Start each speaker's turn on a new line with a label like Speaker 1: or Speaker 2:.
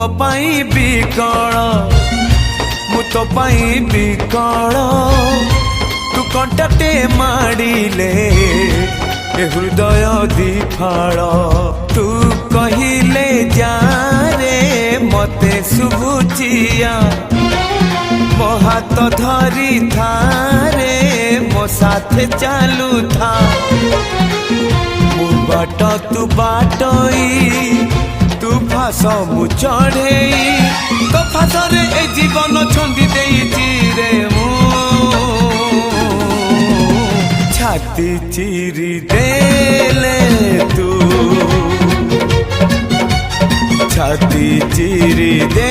Speaker 1: पाई बिकल मु तो पाई बिकल तू कंटाटे माड़िले हृदय दिफाल तू कहिले जा रे मते शुभुचिया मो हाथ धरी थारे मो साथे चालू था मु बाट तू बाटई तू फास मु चढ़े तो फासरे ए जीवन छंदी देइछि रे मु छाती चिरी देले तू छाती चिरी दे